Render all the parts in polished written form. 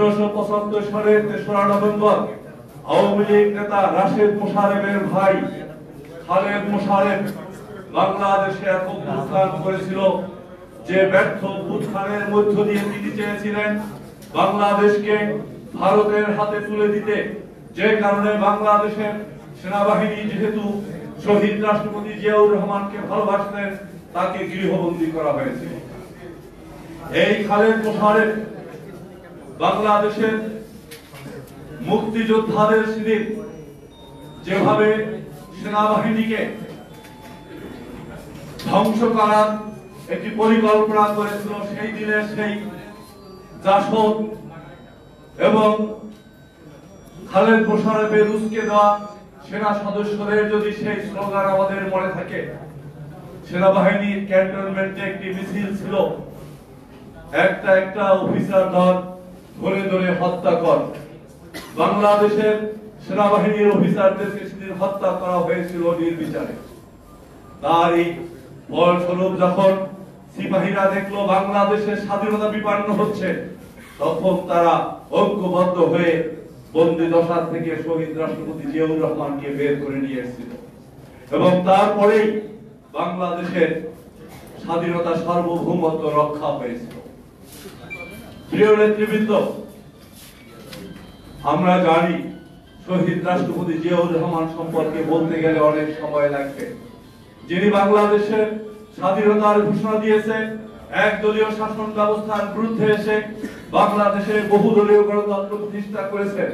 1975 সালের 3রা নভেম্বর আওয়ামী লীগ নেতা রাশেদ মোশাররফের ভাই খালেদ মোশাররফ বাংলাদেশে এত অভ্যুত্থান করেছিল যে ব্যর্থ অভ্যুত্থানের মধ্য দিয়ে তিনি চেয়েছিলেন বাংলাদেশকে ভারতের হাতে তুলে দিতে, যে কারণে বাংলাদেশের সেনাবাহিনী যেহেতু শহীদ রাষ্ট্রপতি জিয়াউর রহমানকে ভালোবাসতেন তাকে গৃহবন্দী করা হয়েছিল। এই খালেদ মোশাররফ বাংলাদেশের মুক্তিযোদ্ধাদের শিবির যেভাবে সেনাবাহিনীকে ধ্বংস করার একটি পরিকল্পনা করেছিল, সেই দিনে সেই জাসদ এবং খালেদ মোশাররফের উস্কে দেওয়া সেনা সদস্যদের যদি সেই স্লোগান আমাদের মনে থাকে, সেনাবাহিনীর ক্যান্টনমেন্টে একটি মিছিল ছিল, একটা অফিসার দল ধরে ধরে হত্যা কর। বাংলাদেশের সেনাবাহিনীর অফিসারদেরকে সেদিন হত্যা করা হয়েছিল নির্বিচারে। তারই ফলস্বরূপ যখন সিপাহীরা দেখলো বাংলাদেশের স্বাধীনতা বিপন্ন হচ্ছে, তখন তারা ঐক্যবদ্ধ হয়ে বন্দী দশা থেকে শহীদ রাষ্ট্রপতি জিয়াউর রহমানকে বের করে নিয়ে এসেছিল এবং তারপরেই বাংলাদেশের স্বাধীনতা সার্বভৌমত্ব রক্ষা হয়েছিল। প্রিয় নেতৃবৃন্দ, আমরা জানি শহীদ রাষ্ট্রপতি জিয়াউর রহমান সম্পর্কে বলতে গেলে অনেক সময় লাগবে। যিনি বাংলাদেশের স্বাধীনতার ঘোষণা দিয়েছে, একদলীয় শাসন ব্যবস্থার বিরুদ্ধে এসে বাংলাদেশে বহুদলীয় গণতন্ত্র প্রতিষ্ঠা করেছেন।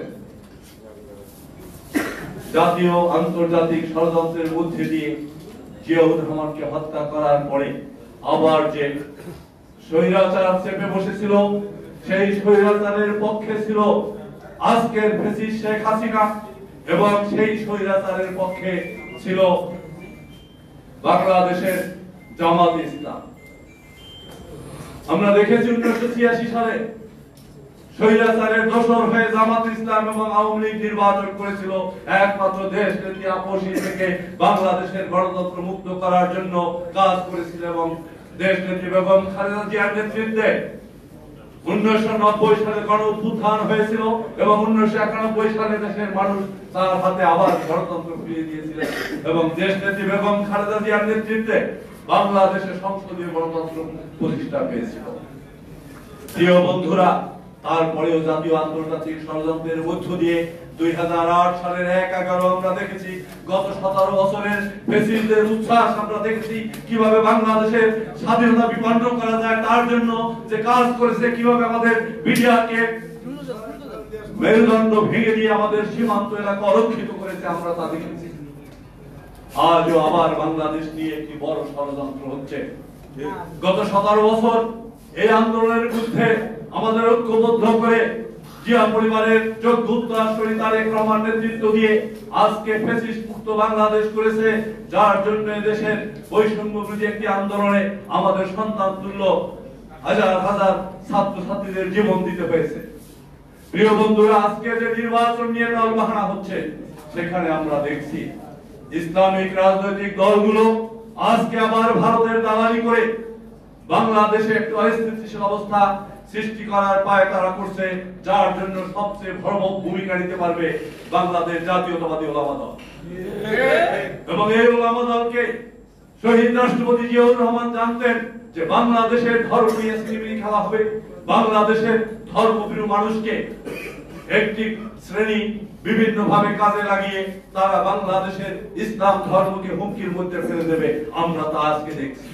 জাতীয় আন্তর্জাতিক ষড়যন্ত্রের মধ্যে দিয়ে জিয়াউর রহমানকে হত্যা করার পরে আবার যে স্বৈরাচার চেপে বসেছিল, সেই স্বৈরাচারের পক্ষে ছিল আজকের ফ্যাসিস্ট শেখ হাসিনা এবং সেই স্বৈরাচারের পক্ষে ছিল বাংলাদেশের জামাত ইসলাম। আমরা দেখেছি 1986 সালে স্বৈরাচারের দোসর হয়ে জামাত ইসলাম এবং আওয়ামী লীগ নির্বাচন করেছিল একমাত্র দেশ নেত্রী আপসী থেকে বাংলাদেশের গণতন্ত্র মুক্ত করার জন্য কাজ করেছিল এবং দেশ নেত্রী বেগম খালেদা জিয়ার নেতৃত্বে 1990 সালে গণ অভ্যুত্থান হয়েছিল এবং 1991 সালে দেশের মানুষ তার হাতে আবার গণতন্ত্র ফিরিয়ে দিয়েছিলেন এবং দেশ নেত্রী বেগম খালেদা জিয়ার নেতৃত্বে বাংলাদেশের সংসদীয় গণতন্ত্র প্রতিষ্ঠা পেয়েছিল। প্রিয় বন্ধুরা, তারপরেও জাতীয় আন্তর্জাতিক ষড়যন্ত্রের মধ্য দিয়ে 2008 সালের 1/11 আমরা দেখেছি, গত 17 বছরের ফ্যাসিস্টদের উচ্ছ্বাস আমরা দেখেছি কিভাবে বাংলাদেশের স্বাধীনতা বিপন্ন করা যায় তার জন্য যে কাজ করেছে, কিভাবে আমাদের মিডিয়াকে মেরুদণ্ড ভেঙে দিয়ে আমাদের সীমান্ত এলাকা অরক্ষিত করেছে, আমরা তা দেখেছি। আজও আবার বাংলাদেশ নিয়ে একটি বড় ষড়যন্ত্র হচ্ছে। গত 17 বছর এই আন্দোলনের বিরুদ্ধে আমাদের ঐক্যবদ্ধ করে জিয়া পরিবারের যোগ্য উত্তরসূরি তারেক রহমান নেতৃত্ব দিয়ে আজকে ফ্যাসিস্ট মুক্ত বাংলাদেশ করেছে, যার জন্য দেশের বৈষম্য বিরোধী একটি আন্দোলনে আমাদের সন্তান তুল্য হাজার হাজার ছাত্রছাত্রীদের জীবন দিতে হয়েছে। প্রিয় বন্ধুরা, আজকে যে নির্বাচন নিয়ে টালবাহানা হচ্ছে, সেখানে আমরা দেখছি ইসলামিক রাজনৈতিক দলগুলো আজকে আবার ভারতের দালালি করে বাংলাদেশে একটি অস্থিতিশীল অবস্থা সৃষ্টি করার পায়তারা করছে, যার জন্য সবচেয়ে বড় ভূমিকা নিতে পারবে বাংলাদেশ জাতীয়তাবাদী ওলামা দল। এবং এই ওলামা দলকে শহীদ রাষ্ট্রপতি জিয়াউর রহমান জানতেন যে বাংলাদেশের ধর্ম নিয়ে সিনেমি খেলা হবে, বাংলাদেশের ধর্মপ্রিয় মানুষকে একটি শ্রেণী বিভিন্ন ভাবে কাজে লাগিয়ে তারা বাংলাদেশের ইসলাম ধর্মকে হুমকির মধ্যে ফেলে দেবে। আমরা তা আজকে দেখছি।